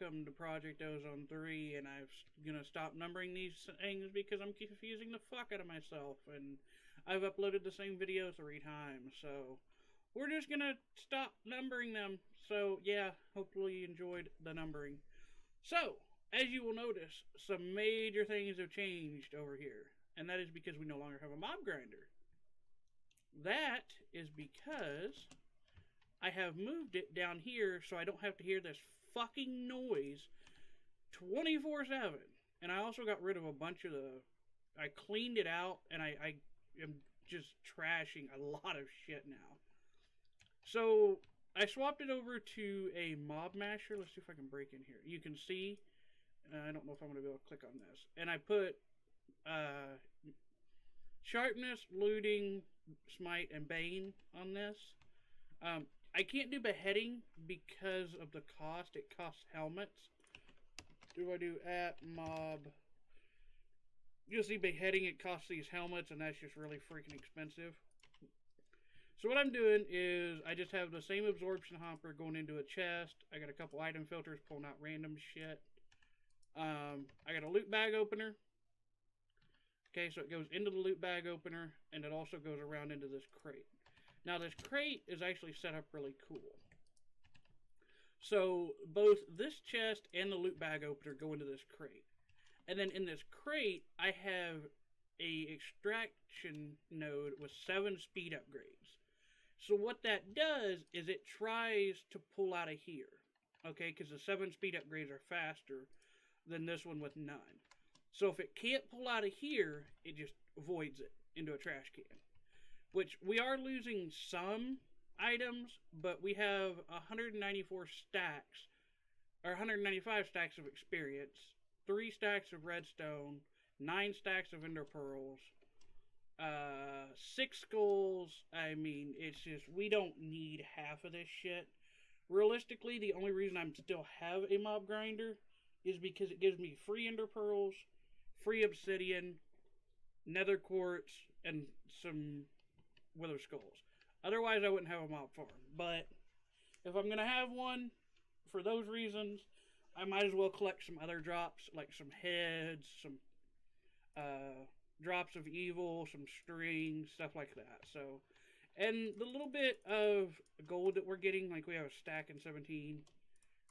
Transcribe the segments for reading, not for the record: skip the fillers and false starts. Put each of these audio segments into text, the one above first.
welcome to Project Ozone 3, and I'm gonna stop numbering these things because I'm confusing the fuck out of myself, and I've uploaded the same video 3 times, so we're just gonna stop numbering them. So yeah, hopefully you enjoyed the numbering. So, as you will notice, some major things have changed over here, and that is because we no longer have a mob grinder. That is because I have moved it down here so I don't have to hear this fucking noise 24/7. And I also got rid of a bunch of I cleaned it out, and I am just trashing a lot of shit now. So I swapped it over to a mob masher. Let's see if I can break in here. You can see, I don't know if I'm going to be able to click on this. And I put sharpness, looting, smite, and bane on this. I can't do beheading because of the cost. It costs helmets. Do I do at mob? You'll see beheading, it costs these helmets, and that's just really freaking expensive. So what I'm doing is I just have the same absorption hopper going into a chest. I got a couple item filters pulling out random shit. I got a loot bag opener. Okay, so it goes into the loot bag opener, and it also goes around into this crate. Now this crate is actually set up really cool. So both this chest and the loot bag opener go into this crate. And then in this crate, I have a extraction node with 7 speed upgrades. So what that does is it tries to pull out of here. Okay, because the 7 speed upgrades are faster than this one with none. So if it can't pull out of here, it just voids it into a trash can. Which, we are losing some items, but we have 194 stacks, or 195 stacks of experience, 3 stacks of redstone, 9 stacks of ender pearls, 6 skulls. I mean, it's just, we don't need half of this shit. Realistically, the only reason I still have a mob grinder is because it gives me free ender pearls, free obsidian, nether quartz, and some wither skulls. Otherwise, I wouldn't have a mob farm. But if I'm going to have one, for those reasons, I might as well collect some other drops, like some heads, some drops of evil, some strings, stuff like that. So, and the little bit of gold that we're getting, like we have a stack in 17,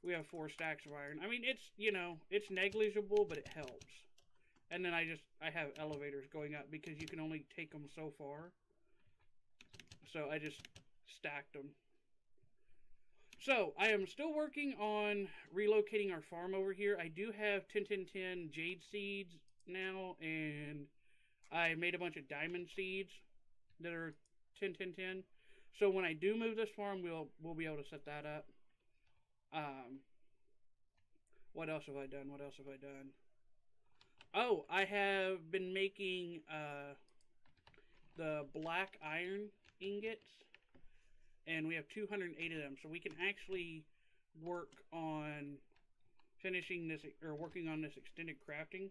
we have 4 stacks of iron. I mean, it's, you know, it's negligible, but it helps. And then I have elevators going up because you can only take them so far. So I just stacked them. So I am still working on relocating our farm over here. I do have 10 jade seeds now, and I made a bunch of diamond seeds that are 10. So when I do move this farm, we'll be able to set that up. What else have I done? What else have I done? Oh, I have been making the black iron ingots, and we have 208 of them, so we can actually work on finishing this, or working on this extended crafting.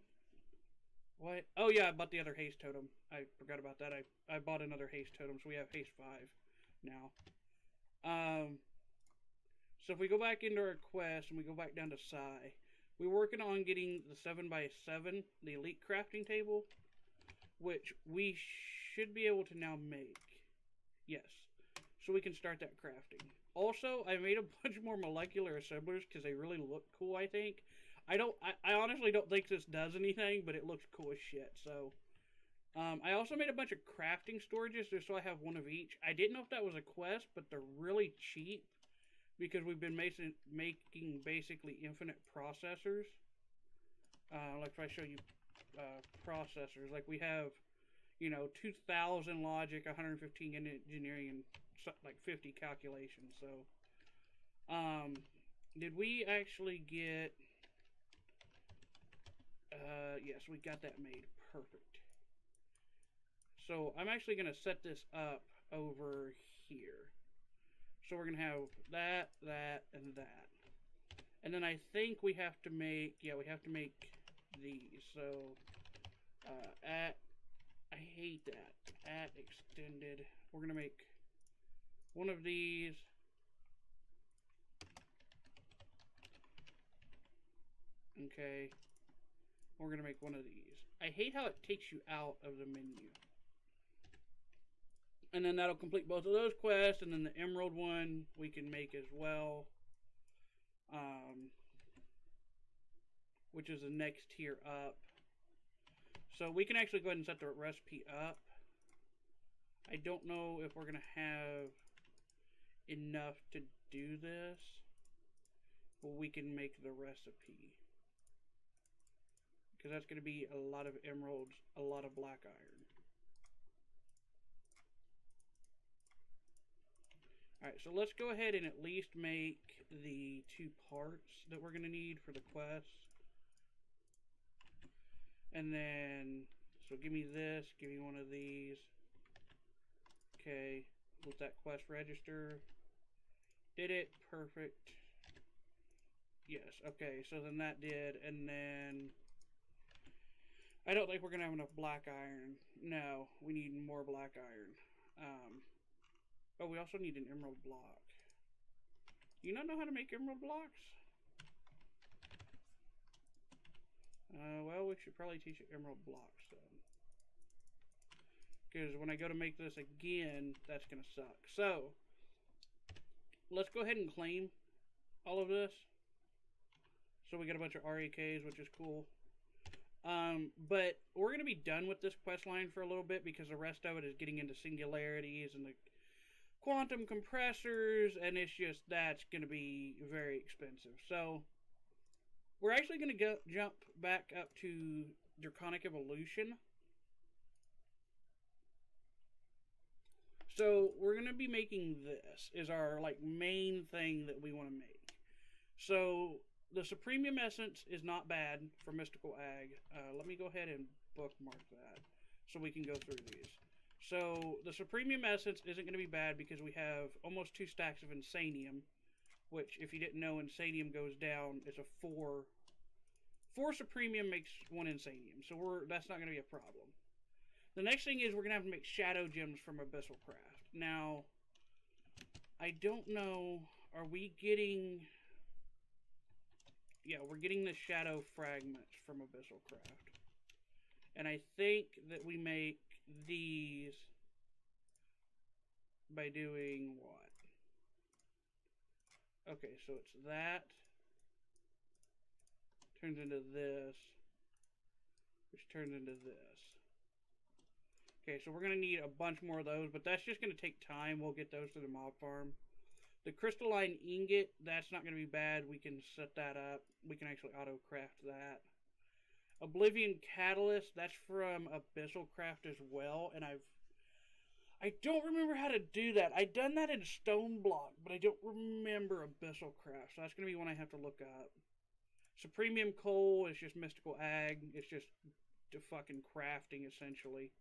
What? Oh yeah, I bought the other haste totem. I forgot about that. I bought another haste totem, so we have haste 5 now. So if we go back into our quest and we go back down to Psi, we're working on getting the 7x7, the elite crafting table, which we should be able to now make. Yes. So we can start that crafting. Also, I made a bunch more molecular assemblers because they really look cool, I think. I honestly don't think this does anything, but it looks cool as shit. So, I also made a bunch of crafting storages just so I have one of each. I didn't know if that was a quest, but they're really cheap because we've been making basically infinite processors. Like if I show you processors, like we have, you know, 2,000 logic, 115 engineering, and like 50 calculations. So, did we actually get? Yes, we got that made. Perfect. So I'm actually going to set this up over here. So we're going to have that, that, and that. And then I think we have to make, yeah, we have to make these. So, I hate that. At extended. We're going to make one of these. Okay. We're going to make one of these. I hate how it takes you out of the menu. And then that'll complete both of those quests, and then the emerald one we can make as well. Which is the next tier up. So we can actually go ahead and set the recipe up. I don't know if we're going to have enough to do this, but we can make the recipe. Because that's going to be a lot of emeralds, a lot of black iron. Alright, so let's go ahead and at least make the 2 parts that we're going to need for the quest. And then, so give me this, give me one of these. Okay, let that quest register. Did it, perfect. Yes, okay, so then that did, and then I don't think we're going to have enough black iron. No, we need more black iron. Oh, we also need an emerald block. Do you not know how to make emerald blocks? Well, we should probably teach you emerald blocks then. Because when I go to make this again, that's going to suck. So, let's go ahead and claim all of this. So we got a bunch of RAKs, which is cool. But we're going to be done with this quest line for a little bit because the rest of it is getting into singularities and the quantum compressors, and it's just, that's going to be very expensive. So, we're actually going to jump back up to Draconic Evolution. So, we're going to be making this, is our, like, main thing that we want to make. So, the Supremium Essence is not bad for Mystical Ag. Let me go ahead and bookmark that so we can go through these. So, the Supremium Essence isn't going to be bad because we have almost 2 stacks of Insanium, which, if you didn't know, Insanium goes down. It's a 4. 4 Supremium makes 1 Insanium, so that's not going to be a problem. The next thing is we're going to have to make Shadow Gems from Abyssal Craft. Now, I don't know, are we getting... Yeah, we're getting the Shadow Fragments from Abyssal Craft. And I think that we make these by doing what? Okay, so it's that. Turns into this. Which turns into this. Okay, so we're going to need a bunch more of those, but that's just going to take time. We'll get those to the mob farm. The crystalline ingot, that's not going to be bad. We can set that up. We can actually auto-craft that. Oblivion Catalyst, that's from Abyssal Craft as well, and I don't remember how to do that. I've done that in Stone Block, but I don't remember Abyssal Craft, so that's going to be one I have to look up. Supremium Coal is just Mystical Ag. It's just fucking crafting, essentially,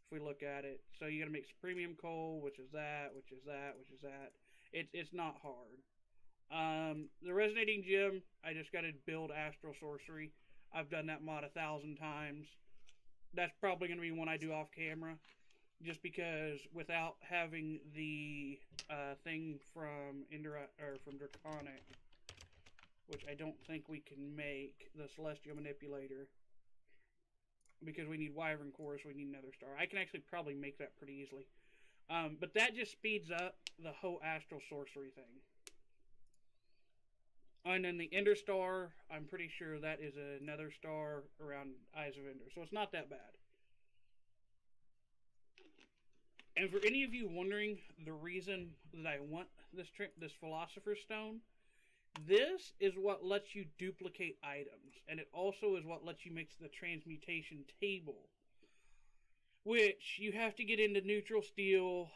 if we look at it. So you got to make Supremium Coal, which is that, which is that, which is that. It's not hard. The Resonating Gem, I just got to build Astral Sorcery. I've done that mod 1,000 times. That's probably going to be one I do off camera. Just because without having the thing from Draconic, which I don't think we can make, the Celestial Manipulator, because we need Wyvern Core, so we need another star. I can actually probably make that pretty easily. But that just speeds up the whole Astral Sorcery thing. And then the Ender Star, I'm pretty sure that is another star around Eyes of Ender. So it's not that bad. And for any of you wondering the reason that I want this Philosopher's Stone, this is what lets you duplicate items. And it also is what lets you mix the transmutation table. Which you have to get into neutral steel,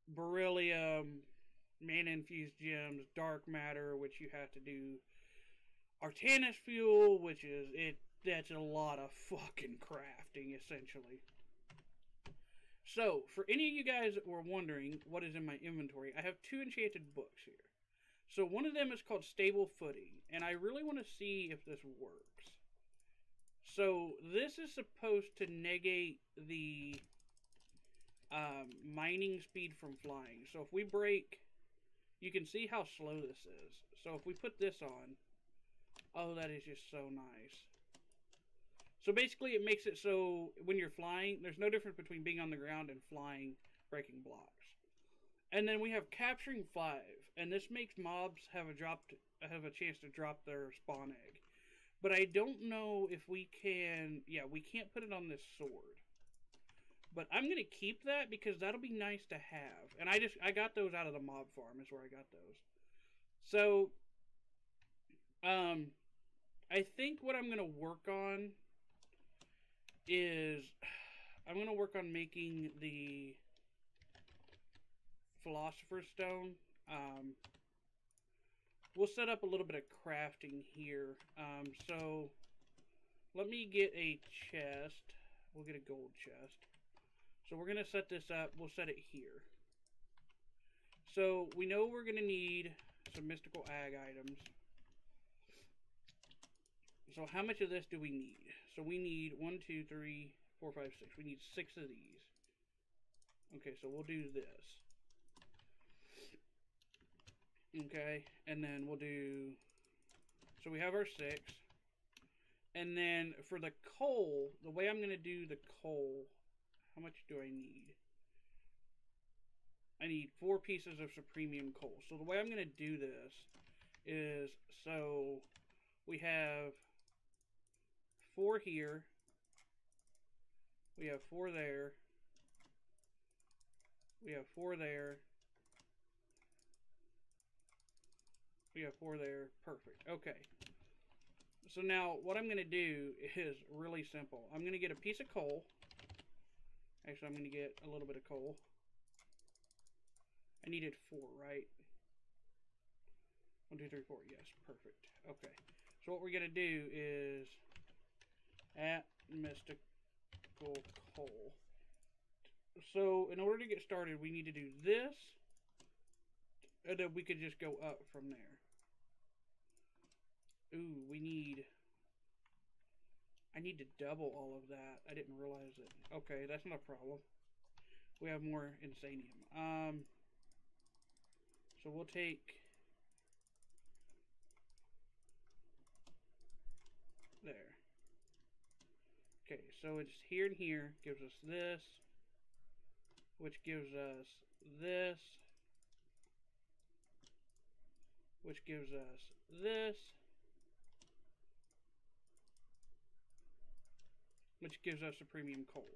beryllium, mana-infused gems, dark matter, which you have to do Artanis fuel, which is, that's a lot of fucking crafting, essentially. So, for any of you guys that were wondering what is in my inventory, I have 2 enchanted books here. So, one of them is called Stable Footing, and I really want to see if this works. So, this is supposed to negate the mining speed from flying. So, if we break, you can see how slow this is. So, if we put this on, Oh, that is just so nice. So basically, it makes it so when you're flying, there's no difference between being on the ground and flying, breaking blocks. And then we have capturing 5, and this makes mobs have a chance to drop their spawn egg. But I don't know if we can. Yeah, we can't put it on this sword. But I'm gonna keep that because that'll be nice to have. And I got those out of the mob farm. Is where I got those. So, I think what I'm gonna work on is I'm gonna work on making the Philosopher's Stone. We'll set up a little bit of crafting here. So let me get a chest. We'll get a gold chest. So we're going to set this up. We'll set it here. So we know we're going to need some mystical ag items. So how much of this do we need? So we need 1, 2, 3, 4, 5, 6. We need 6 of these. Okay, so we'll do this. Okay, and then we'll do, so we have our 6. And then for the coal, the way I'm going to do the coal, how much do I need? I need 4 pieces of supremium coal. So the way I'm going to do this is, so we have 4 here. We have 4 there. We have 4 there. We have 4 there. Perfect. Okay. So now what I'm going to do is really simple. I'm going to get a piece of coal. Actually, I'm going to get a little bit of coal. I needed 4, right? 1, 2, 3, 4. Yes, perfect. Okay. So what we're going to do is at mystical coal. So in order to get started, we need to do this, and then we could just go up from there. Ooh, I need to double all of that. I didn't realize it. Okay, that's not a problem. We have more insanium. So we'll take there. Okay, so it's here and here gives us this, which gives us this, which gives us this, which gives us a premium coal.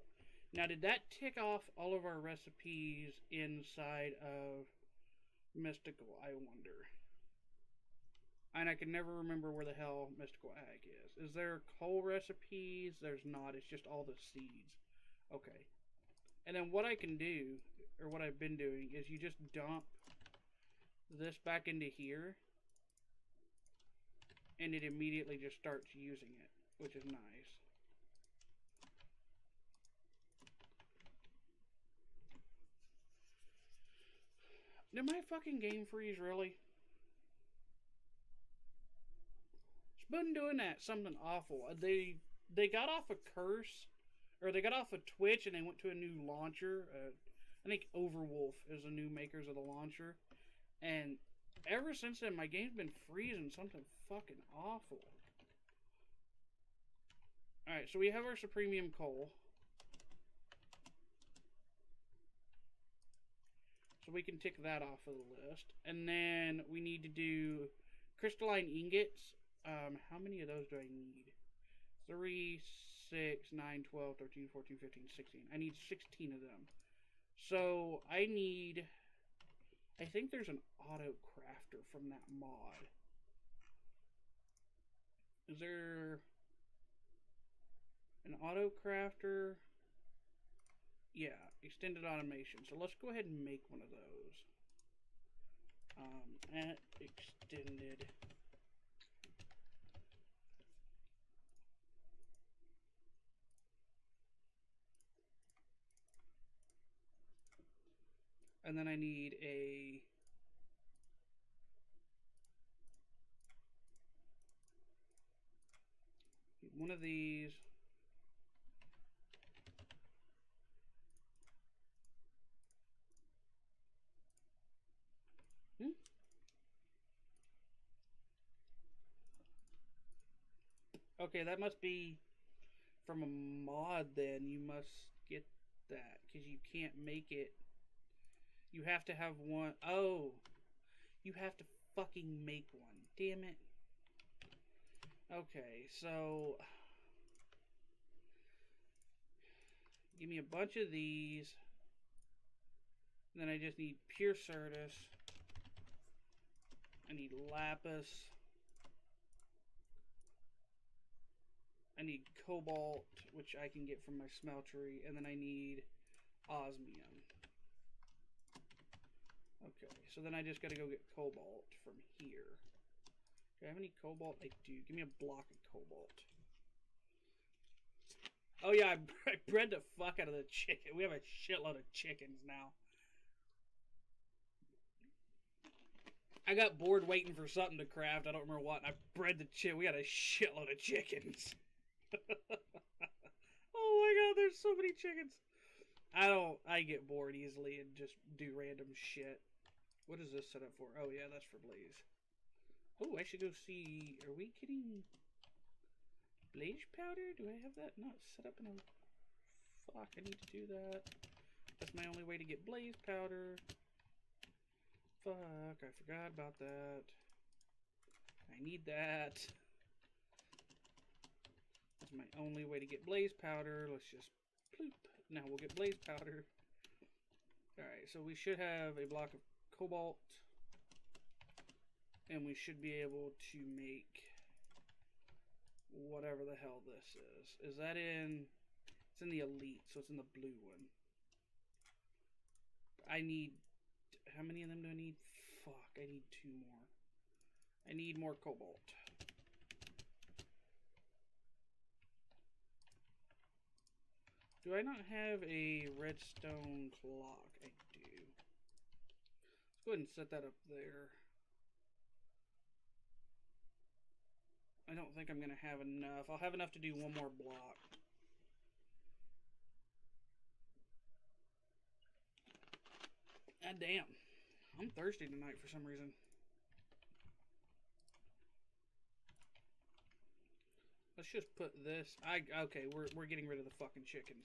Now, did that tick off all of our recipes inside of Mystical, I wonder? And I can never remember where the hell Mystical Ag is. Is there coal recipes? There's not. It's just all the seeds. Okay. And then what I can do, or what I've been doing, is you just dump this back into here, and it immediately just starts using it, which is nice. Did my fucking game freeze, really? It's been doing that, something awful. They got off a curse, or they got off of Twitch, and they went to a new launcher. I think Overwolf is the new makers of the launcher. And ever since then, my game's been freezing something fucking awful. Alright, so we have our Supremium Coal. So we can tick that off of the list. And then we need to do crystalline ingots. How many of those do I need? 3, 6, 9, 12, 13, 14, 15, 16. I need 16 of them. So I need, I think there's an auto crafter from that mod. Is there an auto crafter? Yeah, extended automation. So let's go ahead and make one of those. At extended. And then I need one of these. Okay, that must be from a mod then. You must get that. Because you can't make it. You have to have one. Oh. You have to fucking make one. Damn it. Okay, so... Give me a bunch of these. Then I just need pure Certus. I need lapis. I need cobalt, which I can get from my smeltery. And then I need osmium. Okay, so then I just gotta go get cobalt from here. Do I have any cobalt? I do. Give me a block of cobalt. Oh yeah, I bred the fuck out of the chicken. We have a shitload of chickens now. I got bored waiting for something to craft. I don't remember what. And I bred the chicken. We got a shitload of chickens. Oh my god, there's so many chickens. I get bored easily and just do random shit. What is this set up for? Oh yeah, that's for blaze. Oh, I should go see. Are we getting blaze powder? Do I have that not set up in a... Fuck, I need to do that. That's my only way to get blaze powder. Fuck, I forgot about that. I need that. That's my only way to get blaze powder. Let's just ploop. Now we'll get blaze powder. Alright, so we should have a block of cobalt. And we should be able to make whatever the hell this is. Is that in... It's in the elite, so it's in the blue one. I need... How many of them do I need? Fuck, I need 2 more. I need more cobalt. Do I not have a redstone clock? I do. Let's go ahead and set that up there. I don't think I'm going to have enough. I'll have enough to do 1 more block. God damn. I'm thirsty tonight for some reason. Let's just put this... Okay, we're getting rid of the fucking chickens.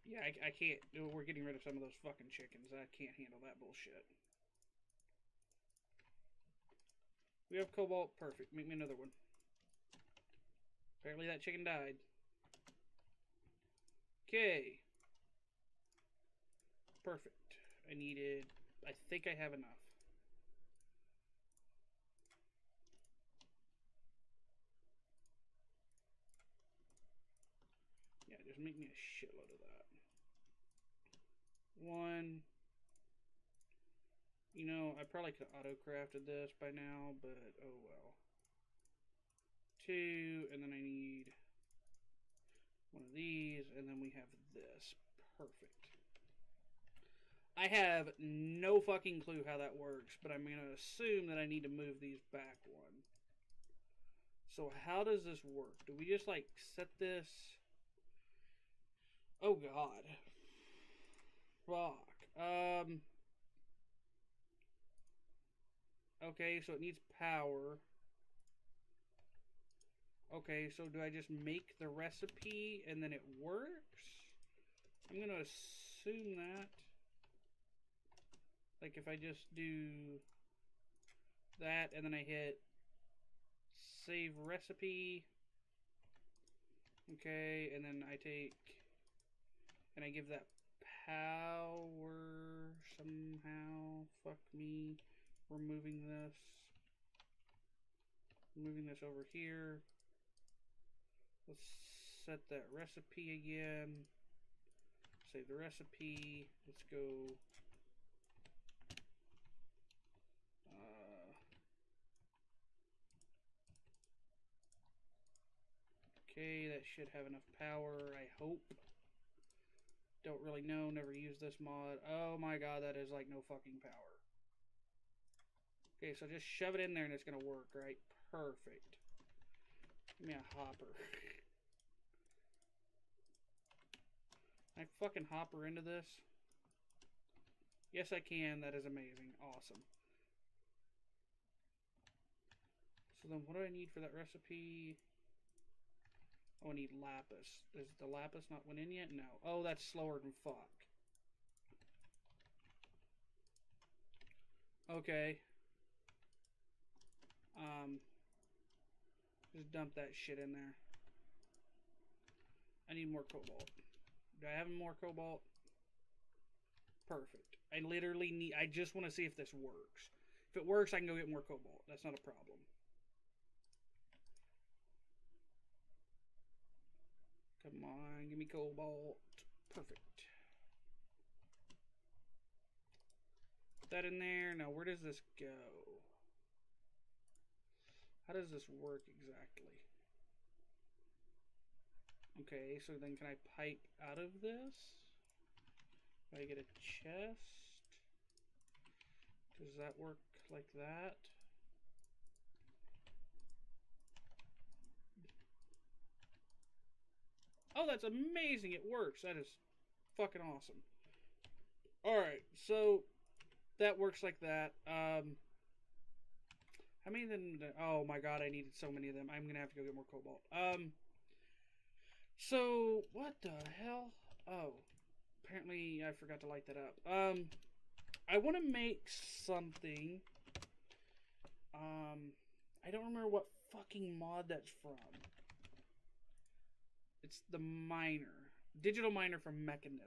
Yeah, I can't... We're getting rid of some of those fucking chickens. I can't handle that bullshit. We have cobalt. Perfect. Make me another one. Apparently that chicken died. Okay. Perfect. I needed... I think I have enough. Yeah, just make me a shitload of that. 1. You know, I probably could have auto-crafted this by now, but oh well. 2, and then I need 1 of these, and then we have this. Perfect. I have no fucking clue how that works, but I'm going to assume that I need to move these back 1. So how does this work? Do we just, like, set this... Oh, God. Fuck. Okay, so it needs power. Okay, so do I just make the recipe and then it works? I'm going to assume that. Like if I just do that and then I hit save recipe. Okay, and then I take and I give that power somehow. Fuck me. We're moving this. Moving this over here. Let's set that recipe again. Save the recipe. Let's go. Okay, that should have enough power, I hope. Don't really know, never used this mod. Oh my god, that is like no fucking power. Okay, so just shove it in there and it's gonna work, right? Perfect. Give me a hopper. Can I fucking hop her into this? Yes, I can. That is amazing. Awesome. So then what do I need for that recipe? Oh, I need lapis. Is the lapis not went in yet? No. Oh, that's slower than fuck. Okay. Just dump that shit in there. I need more cobalt. Do I have more cobalt? Perfect. I literally need... I just want to see if this works. If it works, I can go get more cobalt. That's not a problem. Come on, give me cobalt. Perfect. Put that in there. Now, where does this go? How does this work exactly? Okay, so then can I pipe out of this? Do I get a chest? Does that work like that? Oh, that's amazing. It works. That is fucking awesome. Alright, so that works like that. How many of them? Oh my god, I needed so many of them. I'm gonna have to go get more cobalt. So, what the hell? Oh, apparently I forgot to light that up. I want to make something. I don't remember what fucking mod that's from. It's the miner. Digital miner from Mechanism.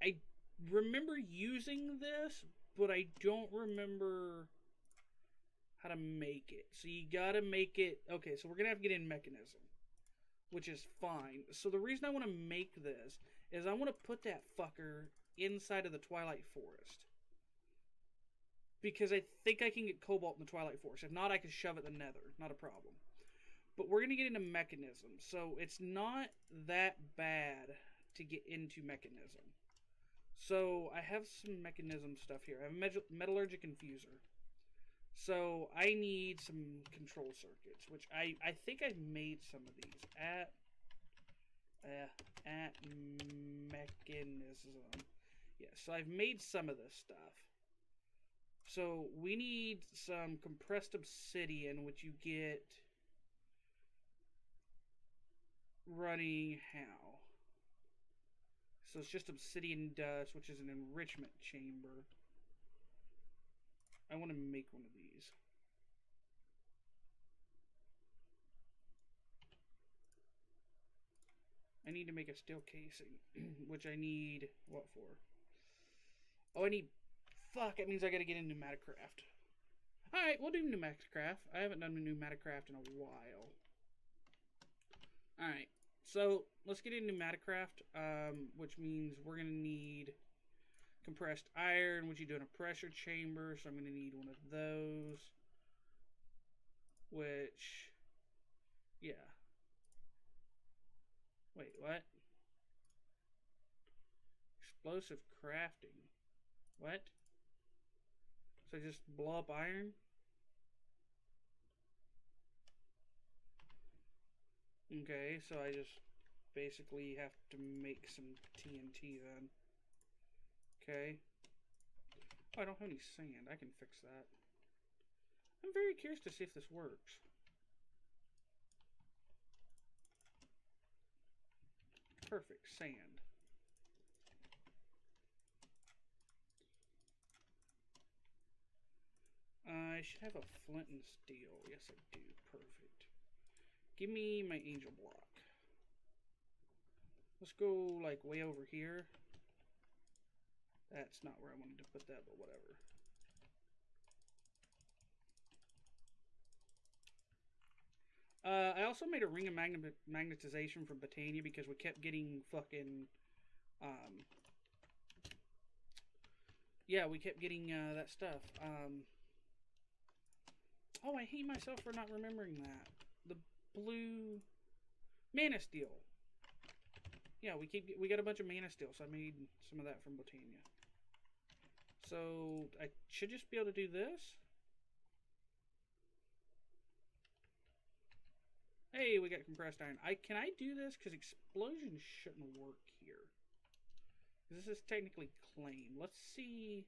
I remember using this, but I don't remember how to make it. So you gotta make it. Okay, so we're gonna have to get in Mechanism, which is fine. So the reason I want to make this is I want to put that fucker inside of the Twilight Forest. Because I think I can get cobalt in the Twilight Forest. If not, I can shove it in the Nether. Not a problem. But we're going to get into Mechanism. So it's not that bad to get into Mechanism. So I have some Mechanism stuff here. I have a Metallurgic Infuser. So I need some control circuits, which I think I've made some of these at Mechanism. Yeah, so I've made some of this stuff. So we need some compressed obsidian, which you get running how? So it's just obsidian dust, which is an enrichment chamber. I want to make one of these. I need to make a steel casing, which I need what for? Oh, I need... Fuck, it means I gotta get into Pneumaticraft. Alright, we'll do Pneumaticraft. I haven't done Pneumaticraft in a while. Alright, so let's get into Pneumaticraft, which means we're gonna need compressed iron, which you do in a pressure chamber, so I'm gonna need one of those. Which... Yeah. Wait, what? Explosive crafting. What? So just blow up iron? Okay, so I just basically have to make some TNT then. Okay. Oh, I don't have any sand. I can fix that. I'm very curious to see if this works. Perfect. Sand. I should have a flint and steel. Yes, I do. Perfect. Give me my angel block. Let's go, like, way over here. That's not where I wanted to put that, but whatever. I also made a ring of magnetization from Botania because we kept getting fucking... yeah, we kept getting that stuff. Oh, I hate myself for not remembering that. The blue mana steel. Yeah, we got a bunch of mana steel, so I made some of that from Botania. So I should just be able to do this. Hey, we got compressed iron. Can I do this? Because explosion shouldn't work here. This is technically claim. Let's see.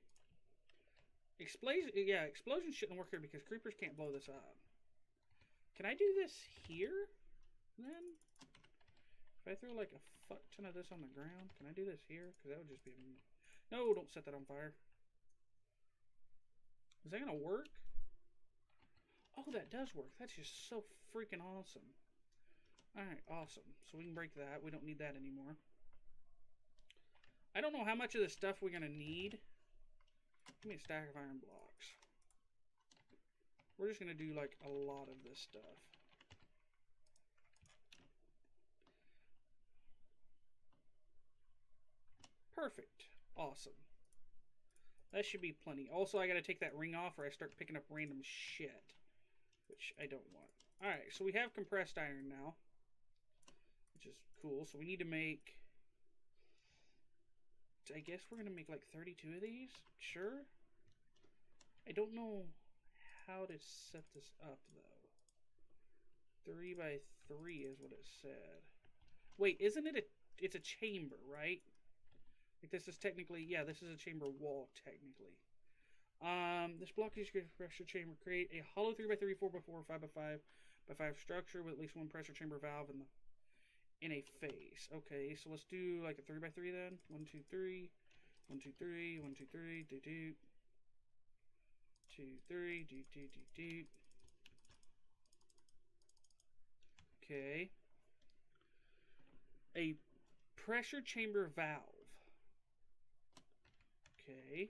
Explosion shouldn't work here because creepers can't blow this up. Can I do this here? Then? If I throw like a fuck ton of this on the ground, can I do this here? Because that would just be... No, don't set that on fire. Is that going to work? Oh, that does work. That's just so freaking awesome. Alright, awesome. So we can break that. We don't need that anymore. I don't know how much of this stuff we're going to need. Give me a stack of iron blocks. We're just going to do like a lot of this stuff. Perfect. Awesome. That should be plenty. Also, I got to take that ring off or I start picking up random shit. Which I don't want. Alright, so we have compressed iron now. Which is cool. So we need to make... I guess we're going to make like 32 of these. Sure. I don't know how to set this up, though. 3 by 3 is what it said. Wait, isn't it it's a chamber, right? Like this is technically... Yeah, this is a chamber wall, technically. This block is your pressure chamber. Create a hollow 3x3, 4x4, 5x5 by 5 structure with at least one pressure chamber valve in a face. Okay, so let's do like a 3x3 then. 1, 2, 3. 1, 2, 3. 1, 2, 3. Do do. 2, 3. Do do do do. Okay. A pressure chamber valve. Okay.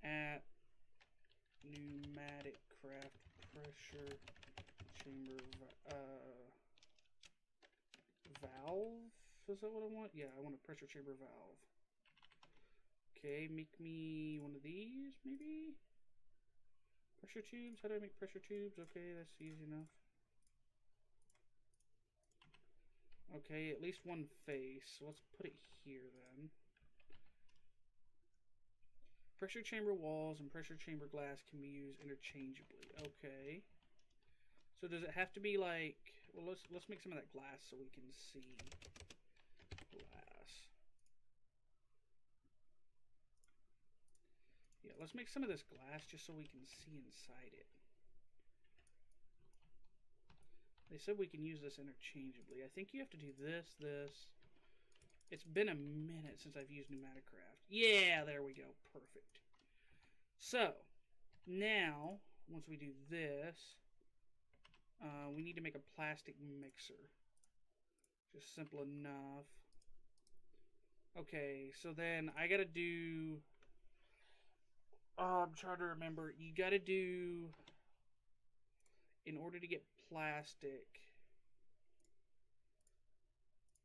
At pneumatic craft pressure chamber valve. Is that what I want? Yeah, I want a pressure chamber valve. Okay, make me one of these, maybe? Pressure tubes? How do I make pressure tubes? Okay, that's easy enough. Okay, at least one face. So let's put it here then. Pressure chamber walls and pressure chamber glass can be used interchangeably. Okay. So does it have to be like... Well, let's make some of that glass so we can see glass. Yeah, let's make some of this glass just so we can see inside it. They said we can use this interchangeably. I think you have to do this, this. It's been a minute since I've used pneumatic craft. Yeah, there we go. Perfect. So, now, once we do this, we need to make a plastic mixer. Just simple enough. Okay, so then I gotta do... I'm trying to remember. You gotta do... In order to get plastic,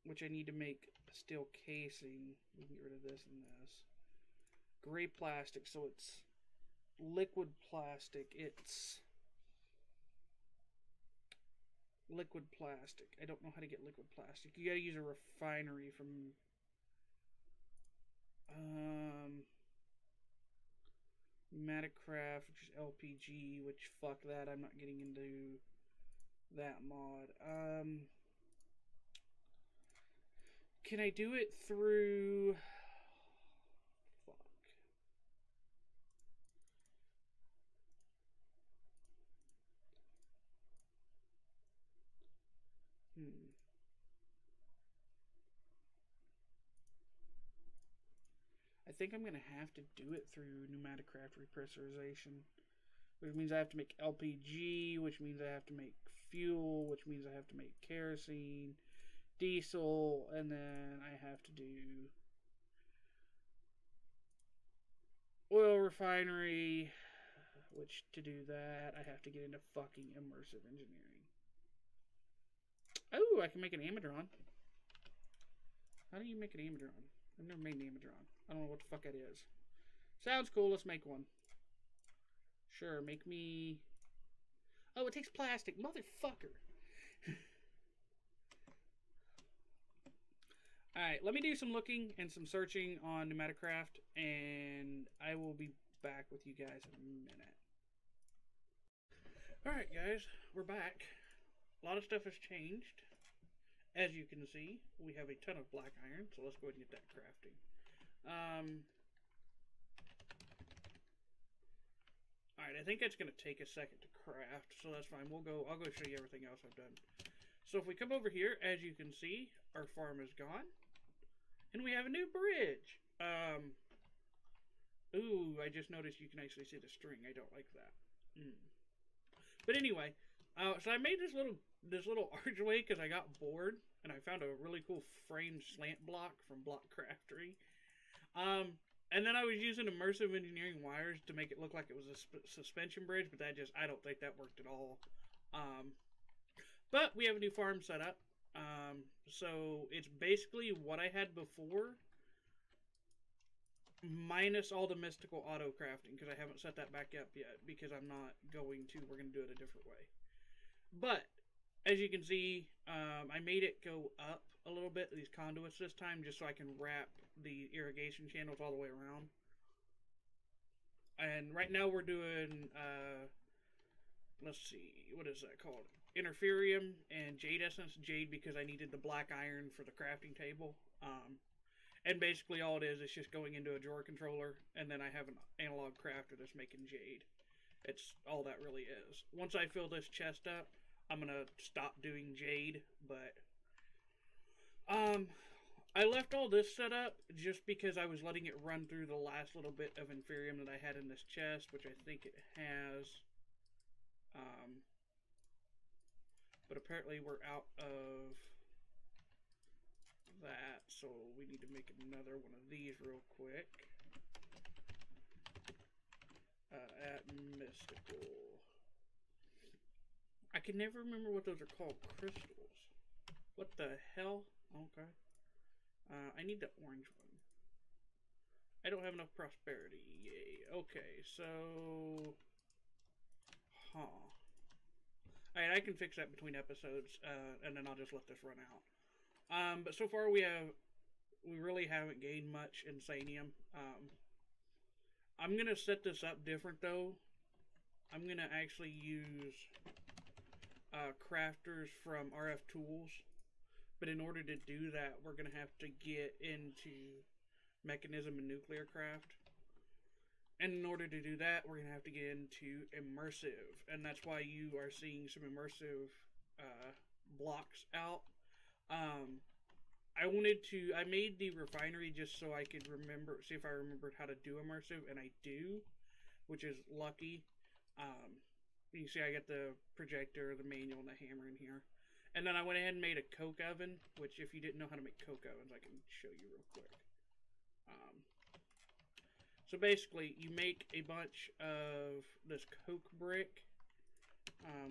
which I need to make a steel casing. We can get rid of this and this. Gray plastic, so it's liquid plastic. It's liquid plastic. I don't know how to get liquid plastic. You gotta use a refinery from pneumatic craft, which is LPG, which fuck that, I'm not getting into that mod. Can I do it through... Fuck. I think I'm going to have to do it through pneumatic craft repressurization. Which means I have to make LPG, which means I have to make fuel, which means I have to make kerosene, diesel, and then I have to do oil refinery, which to do that I have to get into fucking immersive engineering. Oh, I can make an Amadron. How do you make an Amadron? I've never made an Amadron. I don't know what the fuck that is. Sounds cool, let's make one. Sure, make me... Oh, it takes plastic. Motherfucker. Alright, let me do some looking and some searching on pneumatic craft, and I will be back with you guys in a minute. Alright, guys, we're back. a lot of stuff has changed. As you can see, we have a ton of black iron, so let's go ahead and get that crafting. Alright, I think it's going to take a second to craft, so that's fine. I'll go show you everything else I've done. So if we come over here, as you can see, our farm is gone. And we have a new bridge. Ooh, I just noticed you can actually see the string. I don't like that. But anyway, so I made this little archway because I got bored, and I found a really cool framed slant block from Block Craftery. And then I was using immersive engineering wires to make it look like it was a suspension bridge, but I don't think that worked at all. But we have a new farm set up. So it's basically what I had before, minus all the mystical auto crafting, because I haven't set that back up yet, because I'm not going to. We're going to do it a different way. But as you can see, I made it go up a little bit, these conduits this time, just so I can wrap the irrigation channels all the way around. And right now we're doing, let's see, what is that called? Interferium and Jade Essence. Jade because I needed the black iron for the crafting table. And basically all it is just going into a drawer controller, and then I have an analog crafter that's making jade. It's all that really is. Once I fill this chest up, I'm going to stop doing jade, but I left all this set up just because I was letting it run through the last little bit of Inferium that I had in this chest, which I think it has. But apparently we're out of that, so we need to make another one of these real quick. At mystical. I can never remember what those are called. Crystals. What the hell? Okay. I need the orange one. I don't have enough prosperity. Yay. Okay, so... Alright, I can fix that between episodes, and then I'll just let this run out. But so far we really haven't gained much insanium. I'm going to set this up different, though. I'm going to actually use crafters from RF Tools. But in order to do that, we're going to have to get into Mechanism and Nuclear Craft. And in order to do that, we're going to have to get into Immersive. And that's why you are seeing some Immersive blocks out. I made the refinery just so I could see if I remembered how to do Immersive, and I do, which is lucky. You see I got the projector, the manual, and the hammer in here. And then I went ahead and made a coke oven, which if you didn't know how to make coke ovens, I can show you real quick. So basically, you make a bunch of this coke brick,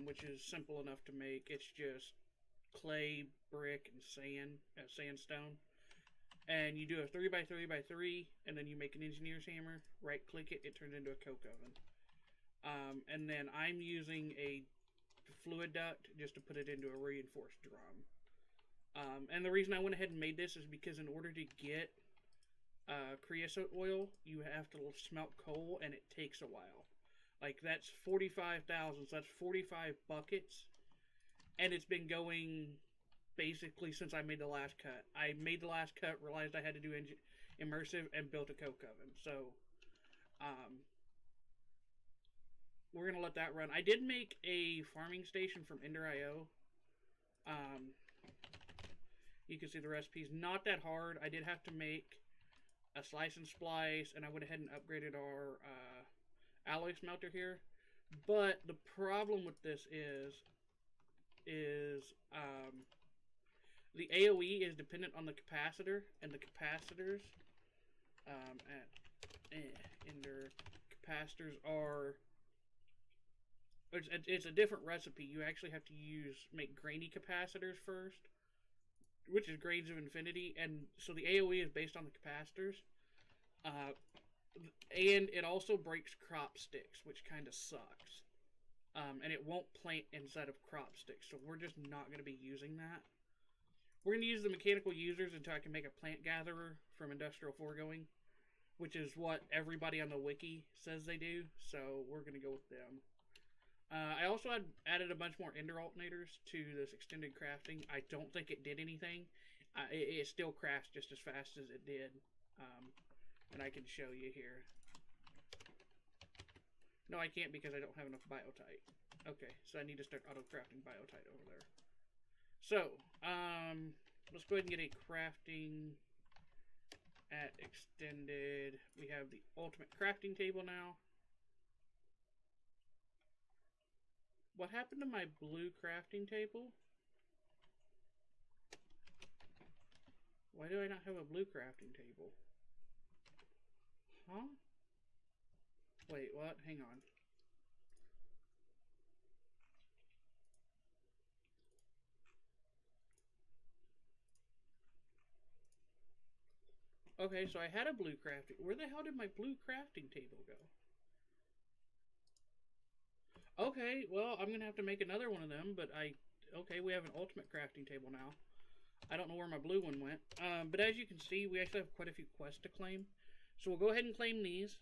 which is simple enough to make. It's just clay, brick, and sandstone. And you do a 3x3x3, and then you make an engineer's hammer, right click it, it turns into a coke oven. And then I'm using a fluid duct just to put it into a reinforced drum. And the reason I went ahead and made this is because in order to get creosote oil, you have to smelt coal, and it takes a while. Like, that's 45,000, so that's 45 buckets. And it's been going basically since I made the last cut. I made the last cut, realized I had to do immersive, and built a coke oven. So, we're going to let that run. I did make a farming station from Ender.io. You can see the recipes. Not that hard. I did have to make a slice and splice, and I went ahead and upgraded our alloy smelter here. But the problem with this is the AoE is dependent on the capacitor, and the capacitors Ender capacitors are it's a different recipe. You actually have to make grainy capacitors first, which is Grades of Infinity, and so the AoE is based on the capacitors. And it also breaks crop sticks, which kind of sucks. And it won't plant inside of crop sticks, so we're just not going to be using that. We're going to use the mechanical users until I can make a plant gatherer from Industrial Foregoing, which is what everybody on the wiki says they do, so we're going to go with them. I also added a bunch more ender alternators to this extended crafting. I don't think it did anything. It still crafts just as fast as it did. And I can show you here. No, I can't because I don't have enough biotite. Okay, so I need to start auto-crafting biotite over there. So, let's go ahead and get a crafting at extended. We have the ultimate crafting table now. What happened to my blue crafting table? Why do I not have a blue crafting table? Huh? Wait, what? Hang on. Okay, so I had a blue crafting. Where the hell did my blue crafting table go? Okay, well, I'm going to have to make another one of them, but okay, we have an ultimate crafting table now. I don't know where my blue one went. But as you can see, we actually have quite a few quests to claim. So we'll go ahead and claim these.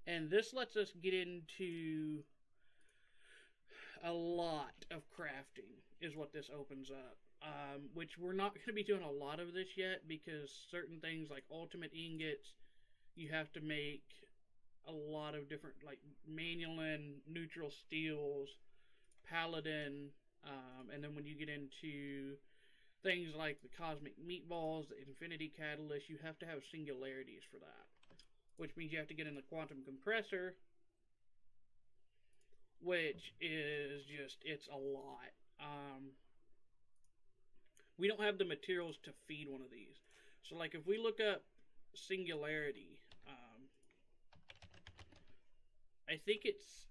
And this lets us get into a lot of crafting, is what this opens up. Which we're not going to be doing a lot of this yet, because certain things like ultimate ingots, you have to make a lot of different, like Manulin, neutral steels, paladin, and then when you get into things like the cosmic meatballs, the infinity catalyst, you have to have singularities for that, which means you have to get in the quantum compressor, which is just, it's a lot. We don't have the materials to feed one of these. So like if we look up singularity, I think it's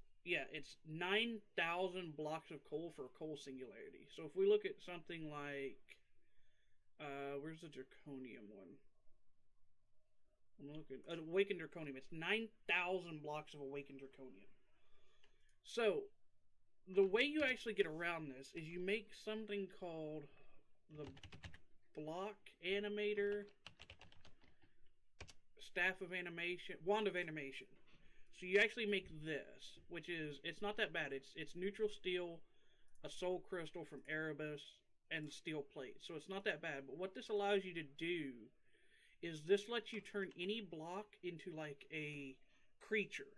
9,000 blocks of coal for a coal singularity. So if we look at something like, where's the draconium one? I'm looking at awakened draconium. It's 9,000 blocks of awakened draconium. So the way you actually get around this is you make something called the block animator, staff of animation, wand of animation. So you actually make this, which is, it's not that bad. It's neutral steel, a soul crystal from Erebus, and steel plate. So it's not that bad. But what this allows you to do is this lets you turn any block into like a creature.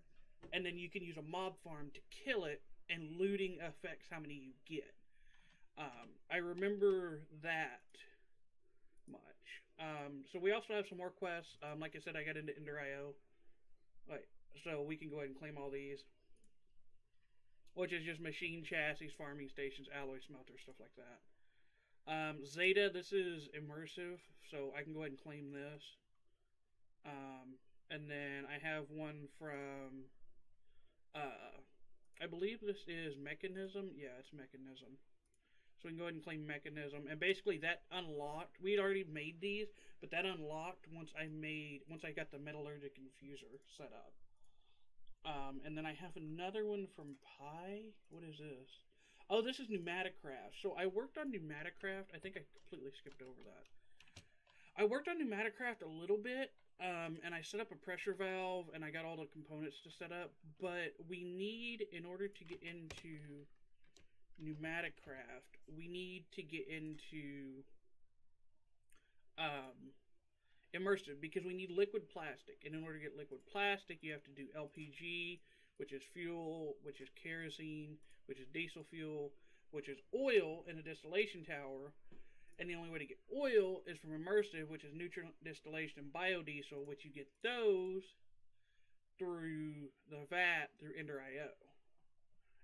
And then you can use a mob farm to kill it, and looting affects how many you get. I remember that much. So we also have some more quests. Like I said, I got into Ender.io. Right, so we can go ahead and claim all these. Which is just machine chassis, farming stations, alloy smelters, stuff like that. Zeta, this is immersive, so I can go ahead and claim this. And then I have one from, I believe this is Mechanism. Yeah, it's Mechanism. So we can go ahead and claim Mechanism. And basically that unlocked, we had already made these, but that unlocked once I got the metallurgic infuser set up. And then I have another one from Pi. What is this? Oh, this is Pneumaticraft. So I worked on Pneumaticraft. I think I completely skipped over that. I worked on Pneumaticraft a little bit, and I set up a pressure valve, and I got all the components to set up. But we need, in order to get into Pneumaticraft, we need to get into immersive, because we need liquid plastic. And in order to get liquid plastic, you have to do LPG, which is fuel, which is kerosene, which is diesel fuel, which is oil in a distillation tower. And the only way to get oil is from immersive, which is neutral distillation and biodiesel, which you get those through the VAT through Ender.io.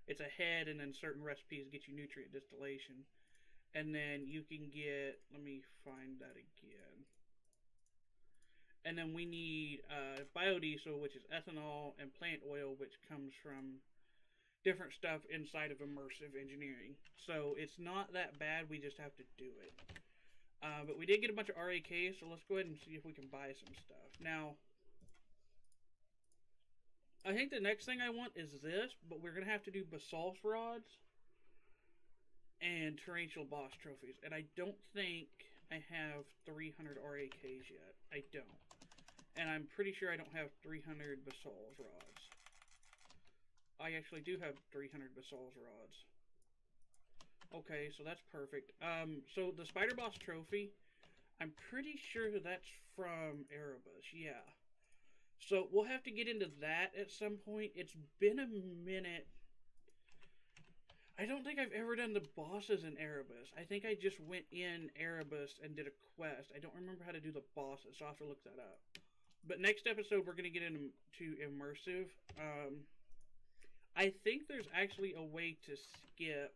It's a head, and then certain recipes get you nutrient distillation. And then you can get, let me find that again. And then we need biodiesel, which is ethanol, and plant oil, which comes from different stuff inside of immersive engineering. So it's not that bad, we just have to do it. But we did get a bunch of RAKs, so let's go ahead and see if we can buy some stuff. Now, I think the next thing I want is this, but we're going to have to do basalt rods and torrential boss trophies. And I don't think I have 300 RAKs yet. I don't. And I'm pretty sure I don't have 300 basalt rods. I actually do have 300 basalts rods. Okay, so that's perfect. So the Spider Boss trophy, I'm pretty sure that's from Erebus, yeah. So we'll have to get into that at some point. It's been a minute. I don't think I've ever done the bosses in Erebus. I think I just went in Erebus and did a quest. I don't remember how to do the bosses, so I'll have to look that up. But next episode, we're going to get into immersive. I think there's actually a way to skip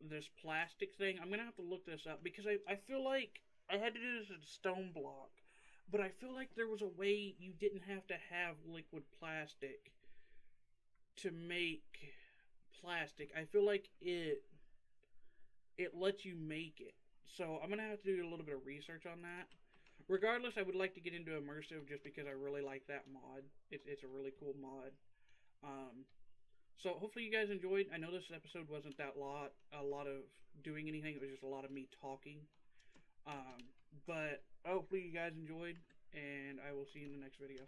this plastic thing. I'm going to have to look this up because I feel like I had to do this in stone block. But I feel like there was a way you didn't have to have liquid plastic to make plastic. I feel like it lets you make it. So I'm going to have to do a little bit of research on that. Regardless, I would like to get into immersive just because I really like that mod. It's a really cool mod. So hopefully you guys enjoyed. I know this episode wasn't a lot of doing anything. It was just a lot of me talking. But hopefully you guys enjoyed, and I will see you in the next video.